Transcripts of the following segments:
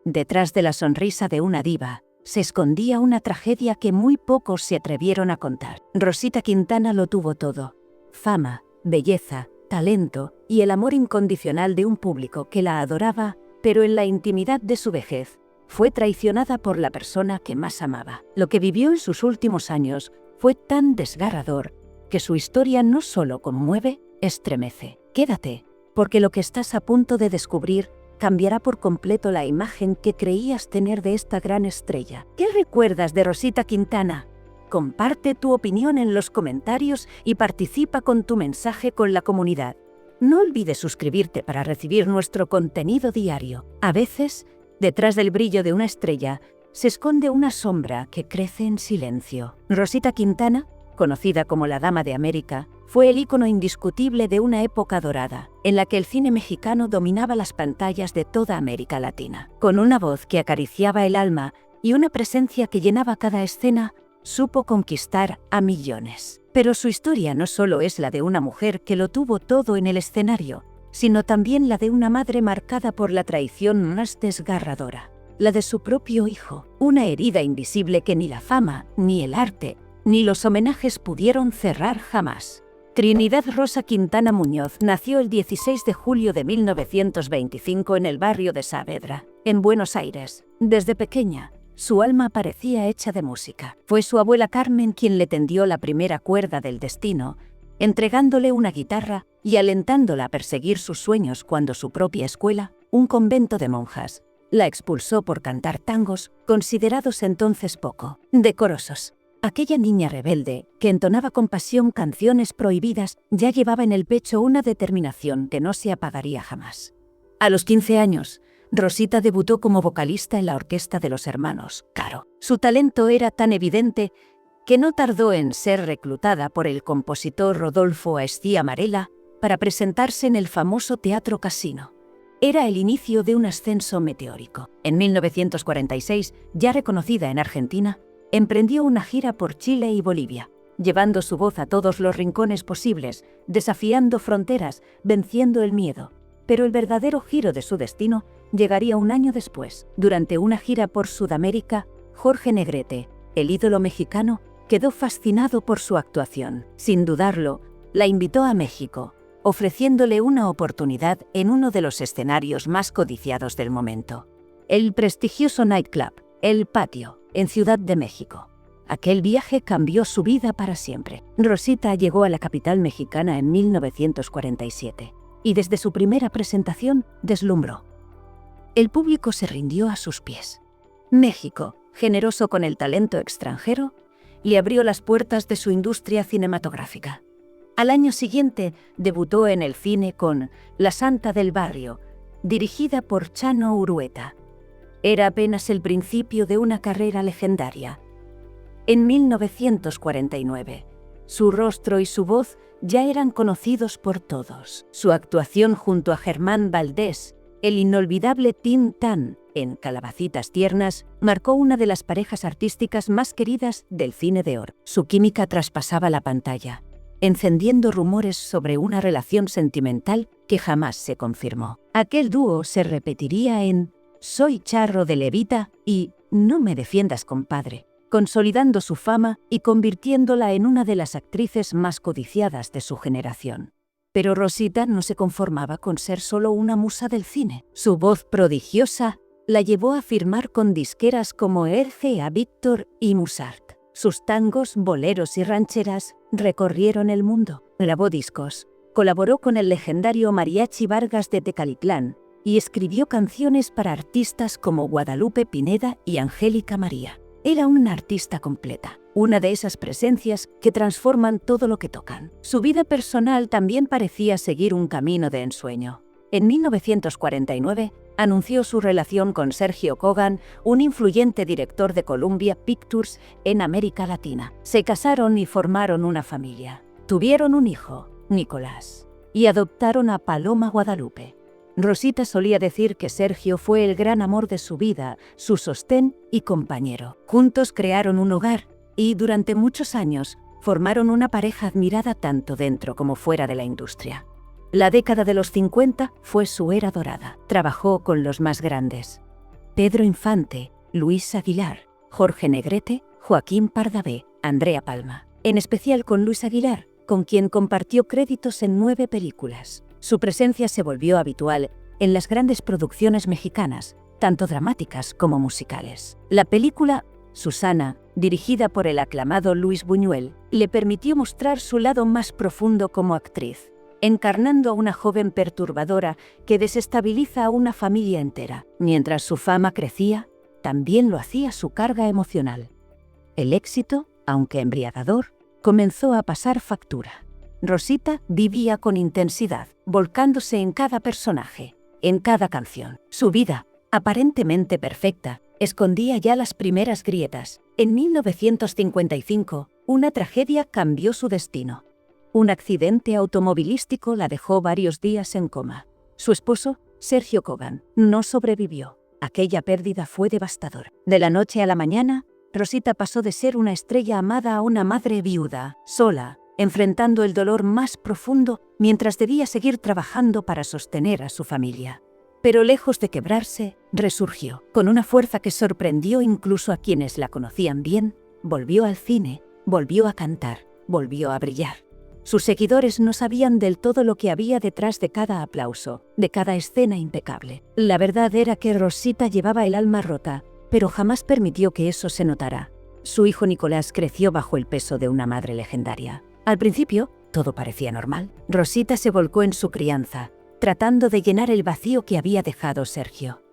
Detrás de la sonrisa de una diva, se escondía una tragedia que muy pocos se atrevieron a contar. Rosita Quintana lo tuvo todo: fama, belleza, talento y el amor incondicional de un público que la adoraba, pero en la intimidad de su vejez, fue traicionada por la persona que más amaba. Lo que vivió en sus últimos años fue tan desgarrador que su historia no solo conmueve, estremece. Quédate, porque lo que estás a punto de descubrir cambiará por completo la imagen que creías tener de esta gran estrella. ¿Qué recuerdas de Rosita Quintana? Comparte tu opinión en los comentarios y participa con tu mensaje con la comunidad. No olvides suscribirte para recibir nuestro contenido diario. A veces, detrás del brillo de una estrella, se esconde una sombra que crece en silencio. Rosita Quintana, conocida como la Dama de América, fue el ícono indiscutible de una época dorada, en la que el cine mexicano dominaba las pantallas de toda América Latina. Con una voz que acariciaba el alma y una presencia que llenaba cada escena, supo conquistar a millones. Pero su historia no solo es la de una mujer que lo tuvo todo en el escenario, sino también la de una madre marcada por la traición más desgarradora, la de su propio hijo, una herida invisible que ni la fama, ni el arte, ni los homenajes pudieron cerrar jamás. Trinidad Rosa Quintana Muñoz nació el 16 de julio de 1925 en el barrio de Saavedra, en Buenos Aires. Desde pequeña, su alma parecía hecha de música. Fue su abuela Carmen quien le tendió la primera cuerda del destino, entregándole una guitarra y alentándola a perseguir sus sueños cuando su propia escuela, un convento de monjas, la expulsó por cantar tangos, considerados entonces poco decorosos. Aquella niña rebelde, que entonaba con pasión canciones prohibidas, ya llevaba en el pecho una determinación que no se apagaría jamás. A los 15 años, Rosita debutó como vocalista en la orquesta de los hermanos Caro. Su talento era tan evidente que no tardó en ser reclutada por el compositor Rodolfo Aestí Amarela para presentarse en el famoso Teatro Casino. Era el inicio de un ascenso meteórico. En 1946, ya reconocida en Argentina, emprendió una gira por Chile y Bolivia, llevando su voz a todos los rincones posibles, desafiando fronteras, venciendo el miedo. Pero el verdadero giro de su destino llegaría un año después. Durante una gira por Sudamérica, Jorge Negrete, el ídolo mexicano, quedó fascinado por su actuación. Sin dudarlo, la invitó a México, ofreciéndole una oportunidad en uno de los escenarios más codiciados del momento, el prestigioso nightclub, El Patio, en Ciudad de México. Aquel viaje cambió su vida para siempre. Rosita llegó a la capital mexicana en 1947 y desde su primera presentación deslumbró. El público se rindió a sus pies. México, generoso con el talento extranjero, le abrió las puertas de su industria cinematográfica. Al año siguiente debutó en el cine con La Santa del Barrio, dirigida por Chano Urueta. Era apenas el principio de una carrera legendaria. En 1949, su rostro y su voz ya eran conocidos por todos. Su actuación junto a Germán Valdés, el inolvidable Tin Tan, en Calabacitas Tiernas, marcó una de las parejas artísticas más queridas del cine de oro. Su química traspasaba la pantalla, encendiendo rumores sobre una relación sentimental que jamás se confirmó. Aquel dúo se repetiría en Soy Charro de Levita y No me defiendas, compadre, consolidando su fama y convirtiéndola en una de las actrices más codiciadas de su generación. Pero Rosita no se conformaba con ser solo una musa del cine. Su voz prodigiosa la llevó a firmar con disqueras como RCA Víctor y Musart. Sus tangos, boleros y rancheras recorrieron el mundo. Grabó discos, colaboró con el legendario Mariachi Vargas de Tecalitlán y escribió canciones para artistas como Guadalupe Pineda y Angélica María. Era una artista completa, una de esas presencias que transforman todo lo que tocan. Su vida personal también parecía seguir un camino de ensueño. En 1949, anunció su relación con Sergio Kogan, un influyente director de Columbia Pictures en América Latina. Se casaron y formaron una familia. Tuvieron un hijo, Nicolás, y adoptaron a Paloma Guadalupe. Rosita solía decir que Sergio fue el gran amor de su vida, su sostén y compañero. Juntos crearon un hogar y, durante muchos años, formaron una pareja admirada tanto dentro como fuera de la industria. La década de los 50 fue su era dorada. Trabajó con los más grandes. Pedro Infante, Luis Aguilar, Jorge Negrete, Joaquín Pardavé, Andrea Palma. En especial con Luis Aguilar, con quien compartió créditos en 9 películas. Su presencia se volvió habitual en las grandes producciones mexicanas, tanto dramáticas como musicales. La película Susana, dirigida por el aclamado Luis Buñuel, le permitió mostrar su lado más profundo como actriz, encarnando a una joven perturbadora que desestabiliza a una familia entera. Mientras su fama crecía, también lo hacía su carga emocional. El éxito, aunque embriagador, comenzó a pasar factura. Rosita vivía con intensidad, volcándose en cada personaje, en cada canción. Su vida, aparentemente perfecta, escondía ya las primeras grietas. En 1955, una tragedia cambió su destino. Un accidente automovilístico la dejó varios días en coma. Su esposo, Sergio Kogan, no sobrevivió. Aquella pérdida fue devastadora. De la noche a la mañana, Rosita pasó de ser una estrella amada a una madre viuda, sola, enfrentando el dolor más profundo mientras debía seguir trabajando para sostener a su familia. Pero lejos de quebrarse, resurgió. Con una fuerza que sorprendió incluso a quienes la conocían bien, volvió al cine, volvió a cantar, volvió a brillar. Sus seguidores no sabían del todo lo que había detrás de cada aplauso, de cada escena impecable. La verdad era que Rosita llevaba el alma rota, pero jamás permitió que eso se notara. Su hijo Nicolás creció bajo el peso de una madre legendaria. Al principio, todo parecía normal. Rosita se volcó en su crianza, tratando de llenar el vacío que había dejado Sergio.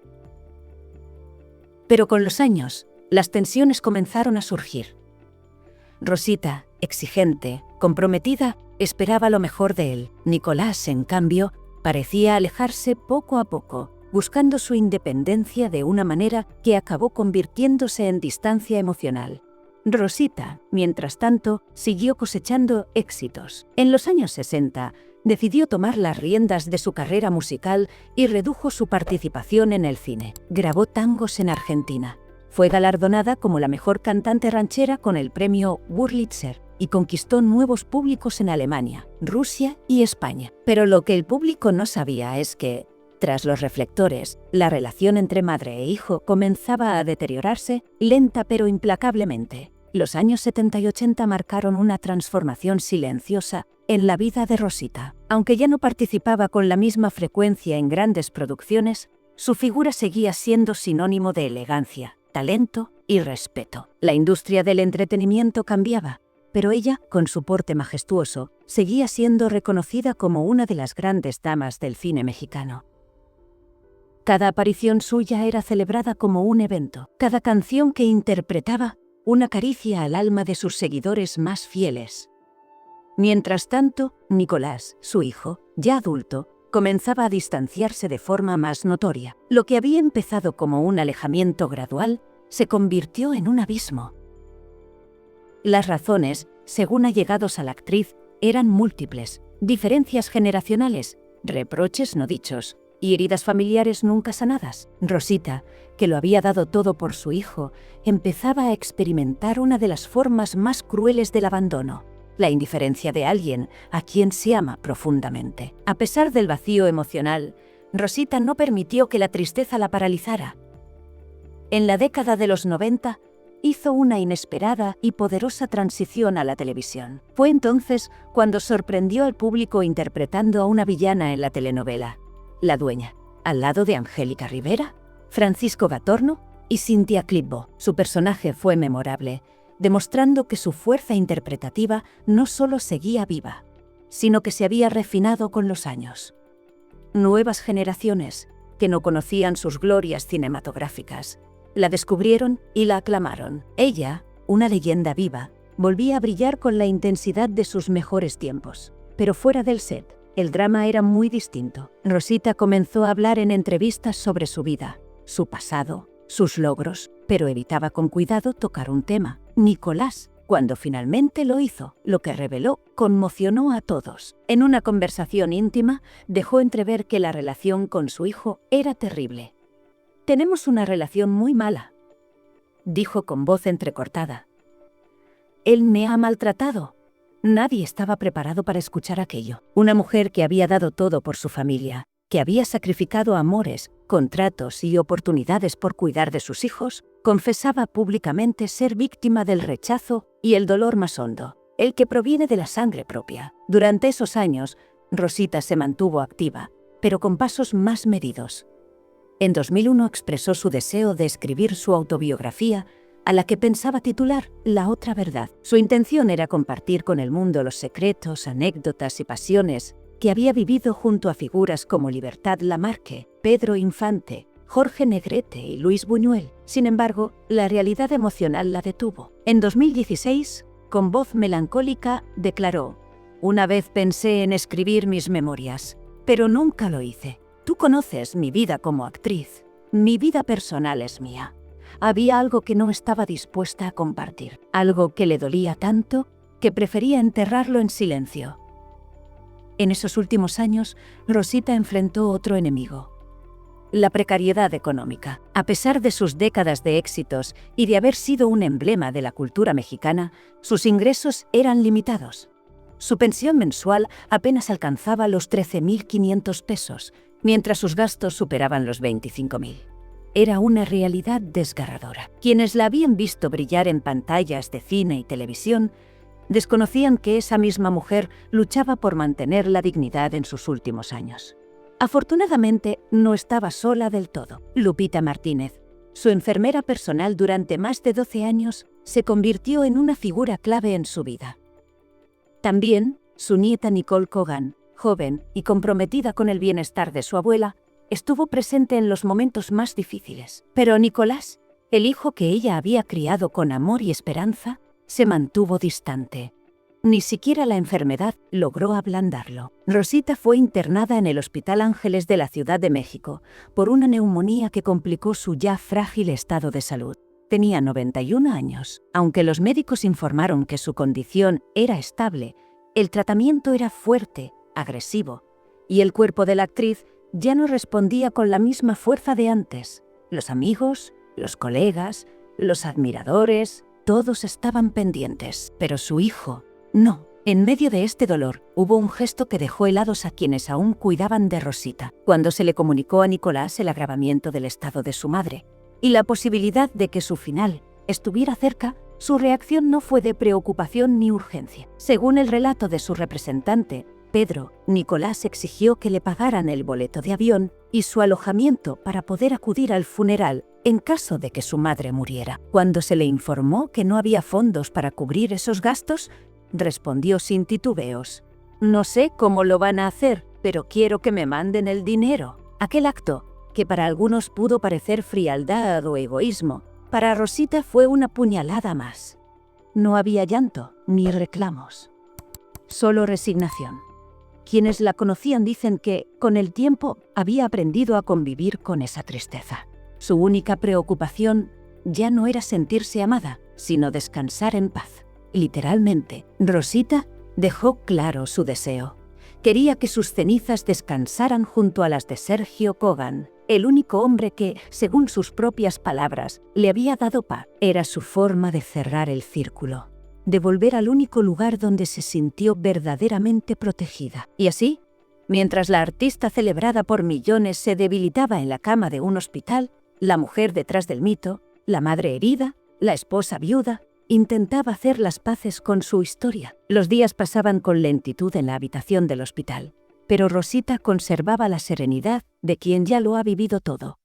Pero con los años, las tensiones comenzaron a surgir. Rosita, exigente, comprometida, esperaba lo mejor de él. Nicolás, en cambio, parecía alejarse poco a poco, buscando su independencia de una manera que acabó convirtiéndose en distancia emocional. Rosita, mientras tanto, siguió cosechando éxitos. En los años 60, decidió tomar las riendas de su carrera musical y redujo su participación en el cine. Grabó tangos en Argentina. Fue galardonada como la mejor cantante ranchera con el premio Wurlitzer y conquistó nuevos públicos en Alemania, Rusia y España. Pero lo que el público no sabía es que, tras los reflectores, la relación entre madre e hijo comenzaba a deteriorarse lenta pero implacablemente. Los años 70 y 80 marcaron una transformación silenciosa en la vida de Rosita. Aunque ya no participaba con la misma frecuencia en grandes producciones, su figura seguía siendo sinónimo de elegancia, talento y respeto. La industria del entretenimiento cambiaba, pero ella, con su porte majestuoso, seguía siendo reconocida como una de las grandes damas del cine mexicano. Cada aparición suya era celebrada como un evento. Cada canción que interpretaba, una caricia al alma de sus seguidores más fieles. Mientras tanto, Nicolás, su hijo, ya adulto, comenzaba a distanciarse de forma más notoria. Lo que había empezado como un alejamiento gradual, se convirtió en un abismo. Las razones, según allegados a la actriz, eran múltiples: diferencias generacionales, reproches no dichos y heridas familiares nunca sanadas. Rosita, que lo había dado todo por su hijo, empezaba a experimentar una de las formas más crueles del abandono: la indiferencia de alguien a quien se ama profundamente. A pesar del vacío emocional, Rosita no permitió que la tristeza la paralizara. En la década de los 90, hizo una inesperada y poderosa transición a la televisión. Fue entonces cuando sorprendió al público interpretando a una villana en la telenovela La Dueña, al lado de Angélica Rivera, Francisco Gatorno y Cynthia Clitbo. Su personaje fue memorable, demostrando que su fuerza interpretativa no solo seguía viva, sino que se había refinado con los años. Nuevas generaciones, que no conocían sus glorias cinematográficas, la descubrieron y la aclamaron. Ella, una leyenda viva, volvía a brillar con la intensidad de sus mejores tiempos. Pero fuera del set, el drama era muy distinto. Rosita comenzó a hablar en entrevistas sobre su vida, su pasado, sus logros, pero evitaba con cuidado tocar un tema: Nicolás. Cuando finalmente lo hizo, lo que reveló conmocionó a todos. En una conversación íntima, dejó entrever que la relación con su hijo era terrible. «Tenemos una relación muy mala», dijo con voz entrecortada. «Él me ha maltratado». Nadie estaba preparado para escuchar aquello. Una mujer que había dado todo por su familia, que había sacrificado amores, contratos y oportunidades por cuidar de sus hijos, confesaba públicamente ser víctima del rechazo y el dolor más hondo, el que proviene de la sangre propia. Durante esos años, Rosita se mantuvo activa, pero con pasos más medidos. En 2001 expresó su deseo de escribir su autobiografía, a la que pensaba titular La otra verdad. Su intención era compartir con el mundo los secretos, anécdotas y pasiones que había vivido junto a figuras como Libertad Lamarque, Pedro Infante, Jorge Negrete y Luis Buñuel. Sin embargo, la realidad emocional la detuvo. En 2016, con voz melancólica, declaró: «Una vez pensé en escribir mis memorias, pero nunca lo hice. Tú conoces mi vida como actriz. Mi vida personal es mía. Había algo que no estaba dispuesta a compartir, algo que le dolía tanto que prefería enterrarlo en silencio». En esos últimos años, Rosita enfrentó otro enemigo: la precariedad económica. A pesar de sus décadas de éxitos y de haber sido un emblema de la cultura mexicana, sus ingresos eran limitados. Su pensión mensual apenas alcanzaba los 13.500 pesos, mientras sus gastos superaban los 25.000. Era una realidad desgarradora. Quienes la habían visto brillar en pantallas de cine y televisión desconocían que esa misma mujer luchaba por mantener la dignidad en sus últimos años. Afortunadamente, no estaba sola del todo. Lupita Martínez, su enfermera personal durante más de 12 años, se convirtió en una figura clave en su vida. También, su nieta Nicole Kogan, joven y comprometida con el bienestar de su abuela, estuvo presente en los momentos más difíciles. Pero Nicolás, el hijo que ella había criado con amor y esperanza, se mantuvo distante. Ni siquiera la enfermedad logró ablandarlo. Rosita fue internada en el Hospital Ángeles de la Ciudad de México por una neumonía que complicó su ya frágil estado de salud. Tenía 91 años. Aunque los médicos informaron que su condición era estable, el tratamiento era fuerte, agresivo, y el cuerpo de la actriz ya no respondía con la misma fuerza de antes. Los amigos, los colegas, los admiradores, todos estaban pendientes, pero su hijo no. En medio de este dolor, hubo un gesto que dejó helados a quienes aún cuidaban de Rosita. Cuando se le comunicó a Nicolás el agravamiento del estado de su madre y la posibilidad de que su final estuviera cerca, su reacción no fue de preocupación ni urgencia. Según el relato de su representante, Pedro, Nicolás exigió que le pagaran el boleto de avión y su alojamiento para poder acudir al funeral en caso de que su madre muriera. Cuando se le informó que no había fondos para cubrir esos gastos, respondió sin titubeos: «No sé cómo lo van a hacer, pero quiero que me manden el dinero». Aquel acto, que para algunos pudo parecer frialdad o egoísmo, para Rosita fue una puñalada más. No había llanto ni reclamos, solo resignación. Quienes la conocían dicen que, con el tiempo, había aprendido a convivir con esa tristeza. Su única preocupación ya no era sentirse amada, sino descansar en paz. Literalmente, Rosita dejó claro su deseo. Quería que sus cenizas descansaran junto a las de Sergio Kogan, el único hombre que, según sus propias palabras, le había dado paz. Era su forma de cerrar el círculo, de volver al único lugar donde se sintió verdaderamente protegida. Y así, mientras la artista celebrada por millones se debilitaba en la cama de un hospital, la mujer detrás del mito, la madre herida, la esposa viuda, intentaba hacer las paces con su historia. Los días pasaban con lentitud en la habitación del hospital, pero Rosita conservaba la serenidad de quien ya lo ha vivido todo.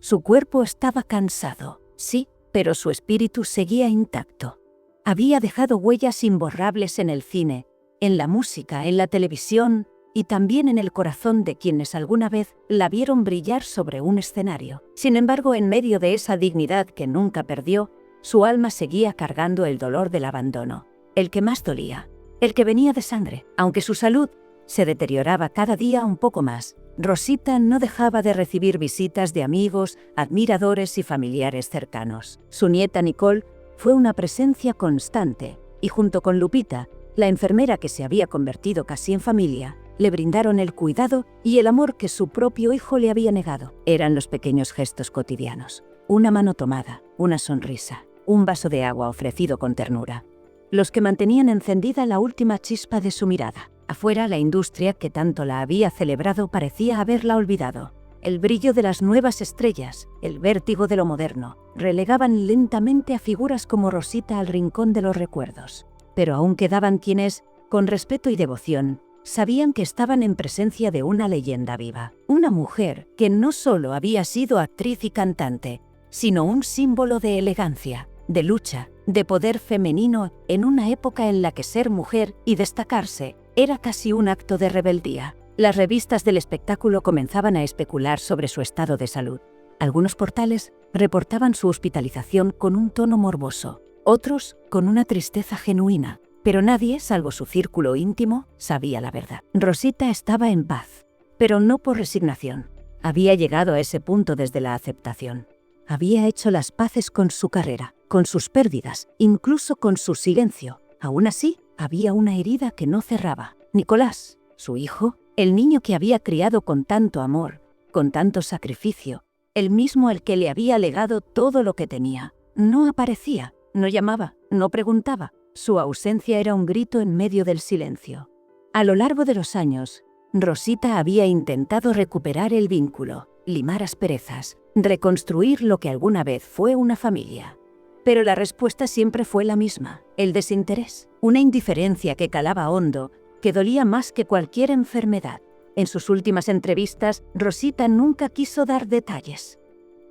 Su cuerpo estaba cansado, sí, pero su espíritu seguía intacto. Había dejado huellas imborrables en el cine, en la música, en la televisión y también en el corazón de quienes alguna vez la vieron brillar sobre un escenario. Sin embargo, en medio de esa dignidad que nunca perdió, su alma seguía cargando el dolor del abandono, el que más dolía, el que venía de sangre. Aunque su salud se deterioraba cada día un poco más, Rosita no dejaba de recibir visitas de amigos, admiradores y familiares cercanos. Su nieta Nicole fue una presencia constante y, junto con Lupita, la enfermera que se había convertido casi en familia, le brindaron el cuidado y el amor que su propio hijo le había negado. Eran los pequeños gestos cotidianos: una mano tomada, una sonrisa, un vaso de agua ofrecido con ternura, los que mantenían encendida la última chispa de su mirada. Afuera, la industria que tanto la había celebrado parecía haberla olvidado. El brillo de las nuevas estrellas, el vértigo de lo moderno, relegaban lentamente a figuras como Rosita al rincón de los recuerdos. Pero aún quedaban quienes, con respeto y devoción, sabían que estaban en presencia de una leyenda viva. Una mujer que no solo había sido actriz y cantante, sino un símbolo de elegancia, de lucha, de poder femenino en una época en la que ser mujer y destacarse era casi un acto de rebeldía. Las revistas del espectáculo comenzaban a especular sobre su estado de salud. Algunos portales reportaban su hospitalización con un tono morboso, otros con una tristeza genuina, pero nadie, salvo su círculo íntimo, sabía la verdad. Rosita estaba en paz, pero no por resignación. Había llegado a ese punto desde la aceptación. Había hecho las paces con su carrera, con sus pérdidas, incluso con su silencio. Aún así, había una herida que no cerraba. Nicolás, su hijo, el niño que había criado con tanto amor, con tanto sacrificio, el mismo al que le había legado todo lo que tenía, no aparecía, no llamaba, no preguntaba. Su ausencia era un grito en medio del silencio. A lo largo de los años, Rosita había intentado recuperar el vínculo, limar asperezas, reconstruir lo que alguna vez fue una familia. Pero la respuesta siempre fue la misma, el desinterés, una indiferencia que calaba hondo, que dolía más que cualquier enfermedad. En sus últimas entrevistas, Rosita nunca quiso dar detalles.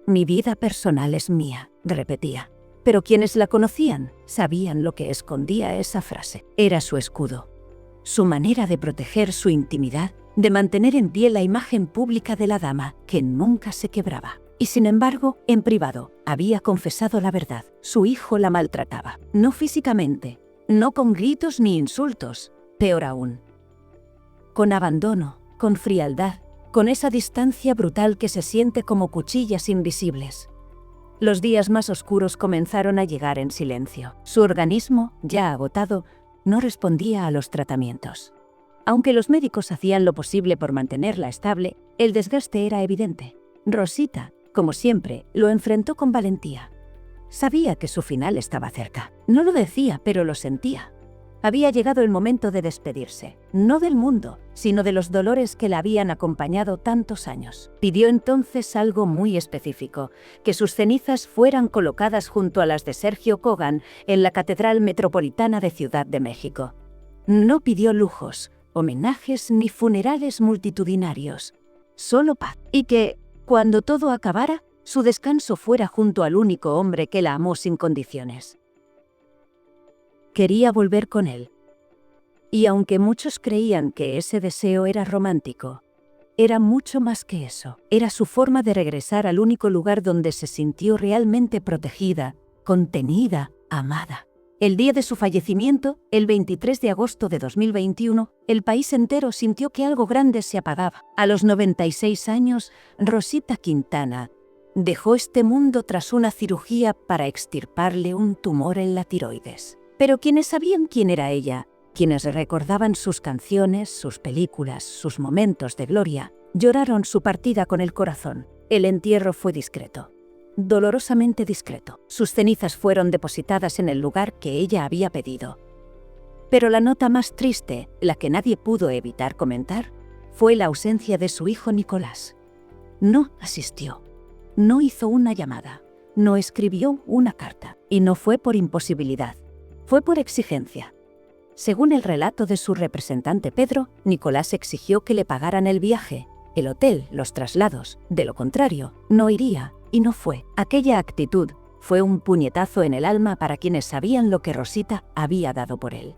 «Mi vida personal es mía», repetía. Pero quienes la conocían sabían lo que escondía esa frase. Era su escudo, su manera de proteger su intimidad, de mantener en pie la imagen pública de la dama que nunca se quebraba. Y sin embargo, en privado, había confesado la verdad. Su hijo la maltrataba. No físicamente, no con gritos ni insultos, peor aún, con abandono, con frialdad, con esa distancia brutal que se siente como cuchillas invisibles. Los días más oscuros comenzaron a llegar en silencio. Su organismo, ya agotado, no respondía a los tratamientos. Aunque los médicos hacían lo posible por mantenerla estable, el desgaste era evidente. Rosita, como siempre, lo enfrentó con valentía. Sabía que su final estaba cerca. No lo decía, pero lo sentía. Había llegado el momento de despedirse, no del mundo, sino de los dolores que la habían acompañado tantos años. Pidió entonces algo muy específico, que sus cenizas fueran colocadas junto a las de Sergio Kogan en la Catedral Metropolitana de Ciudad de México. No pidió lujos, homenajes ni funerales multitudinarios, solo paz. Y que, cuando todo acabara, su descanso fuera junto al único hombre que la amó sin condiciones. Quería volver con él. Y aunque muchos creían que ese deseo era romántico, era mucho más que eso. Era su forma de regresar al único lugar donde se sintió realmente protegida, contenida, amada. El día de su fallecimiento, el 23 de agosto de 2021, el país entero sintió que algo grande se apagaba. A los 96 años, Rosita Quintana dejó este mundo tras una cirugía para extirparle un tumor en la tiroides. Pero quienes sabían quién era ella, quienes recordaban sus canciones, sus películas, sus momentos de gloria, lloraron su partida con el corazón. El entierro fue discreto, dolorosamente discreto. Sus cenizas fueron depositadas en el lugar que ella había pedido. Pero la nota más triste, la que nadie pudo evitar comentar, fue la ausencia de su hijo Nicolás. No asistió, no hizo una llamada, no escribió una carta, y no fue por imposibilidad. Fue por exigencia. Según el relato de su representante Pedro, Nicolás exigió que le pagaran el viaje, el hotel, los traslados. De lo contrario, no iría, y no fue. Aquella actitud fue un puñetazo en el alma para quienes sabían lo que Rosita había dado por él.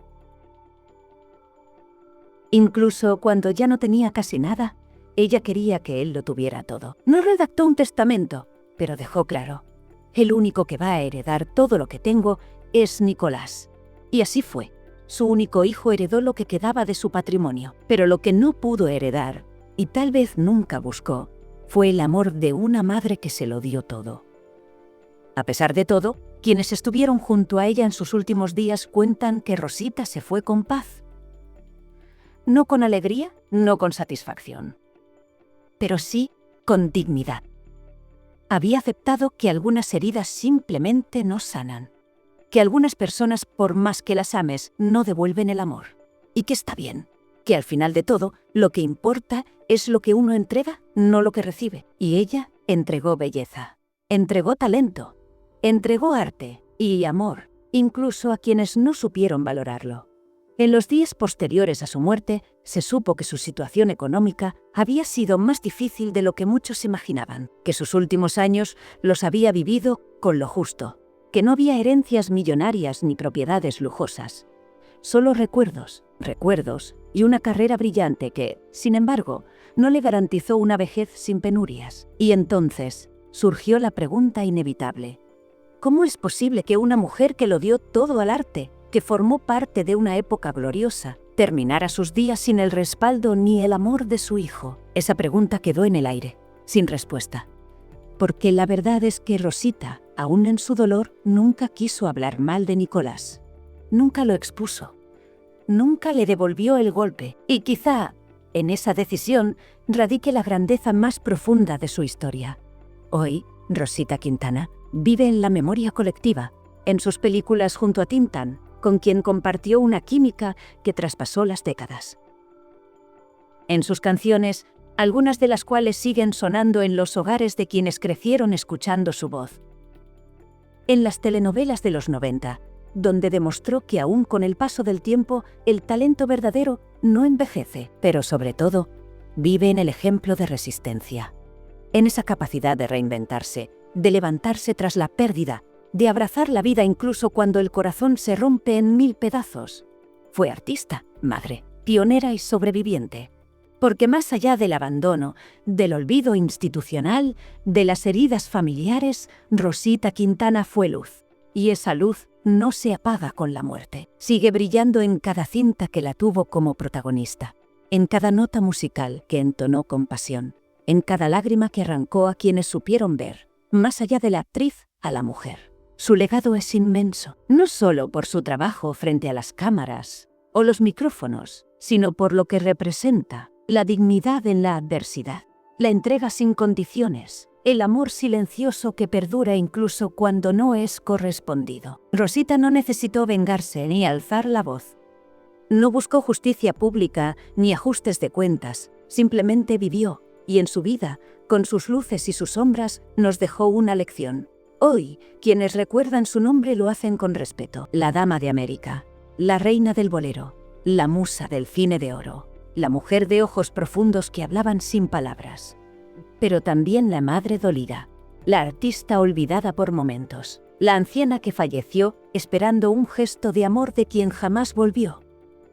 Incluso cuando ya no tenía casi nada, ella quería que él lo tuviera todo. No redactó un testamento, pero dejó claro: el único que va a heredar todo lo que tengo es Nicolás. Y así fue. Su único hijo heredó lo que quedaba de su patrimonio, pero lo que no pudo heredar, y tal vez nunca buscó, fue el amor de una madre que se lo dio todo. A pesar de todo, quienes estuvieron junto a ella en sus últimos días cuentan que Rosita se fue con paz. No con alegría, no con satisfacción, pero sí con dignidad. Había aceptado que algunas heridas simplemente no sanan, que algunas personas, por más que las ames, no devuelven el amor, y que está bien, que al final de todo, lo que importa es lo que uno entrega, no lo que recibe. Y ella entregó belleza, entregó talento, entregó arte y amor, incluso a quienes no supieron valorarlo. En los días posteriores a su muerte, se supo que su situación económica había sido más difícil de lo que muchos imaginaban, que sus últimos años los había vivido con lo justo, que no había herencias millonarias ni propiedades lujosas. Solo recuerdos y una carrera brillante que, sin embargo, no le garantizó una vejez sin penurias. Y entonces surgió la pregunta inevitable: ¿cómo es posible que una mujer que lo dio todo al arte, que formó parte de una época gloriosa, terminara sus días sin el respaldo ni el amor de su hijo? Esa pregunta quedó en el aire, sin respuesta. Porque la verdad es que Rosita, aún en su dolor, nunca quiso hablar mal de Nicolás. Nunca lo expuso. Nunca le devolvió el golpe. Y quizá, en esa decisión, radique la grandeza más profunda de su historia. Hoy, Rosita Quintana vive en la memoria colectiva, en sus películas junto a Tintán, con quien compartió una química que traspasó las décadas. En sus canciones, algunas de las cuales siguen sonando en los hogares de quienes crecieron escuchando su voz. En las telenovelas de los 90, donde demostró que aún con el paso del tiempo, el talento verdadero no envejece, pero sobre todo, vive en el ejemplo de resistencia. En esa capacidad de reinventarse, de levantarse tras la pérdida, de abrazar la vida incluso cuando el corazón se rompe en 1000 pedazos. Fue artista, madre, pionera y sobreviviente. Porque más allá del abandono, del olvido institucional, de las heridas familiares, Rosita Quintana fue luz. Y esa luz no se apaga con la muerte. Sigue brillando en cada cinta que la tuvo como protagonista, en cada nota musical que entonó con pasión, en cada lágrima que arrancó a quienes supieron ver, más allá de la actriz, a la mujer. Su legado es inmenso, no solo por su trabajo frente a las cámaras o los micrófonos, sino por lo que representa: la dignidad en la adversidad, la entrega sin condiciones, el amor silencioso que perdura incluso cuando no es correspondido. Rosita no necesitó vengarse ni alzar la voz. No buscó justicia pública ni ajustes de cuentas, simplemente vivió, y en su vida, con sus luces y sus sombras, nos dejó una lección. Hoy, quienes recuerdan su nombre lo hacen con respeto. La dama de América, la reina del bolero, la musa del cine de oro, la mujer de ojos profundos que hablaban sin palabras. Pero también la madre dolida, la artista olvidada por momentos, la anciana que falleció esperando un gesto de amor de quien jamás volvió.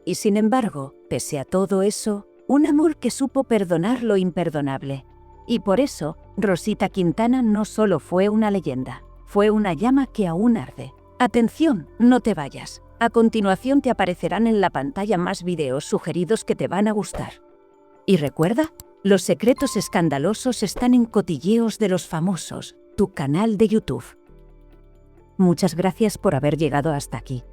Y sin embargo, pese a todo eso, un amor que supo perdonar lo imperdonable. Y por eso, Rosita Quintana no solo fue una leyenda, fue una llama que aún arde. Atención, no te vayas. A continuación te aparecerán en la pantalla más videos sugeridos que te van a gustar. Y recuerda, los secretos escandalosos están en Cotilleos de los Famosos, tu canal de YouTube. Muchas gracias por haber llegado hasta aquí.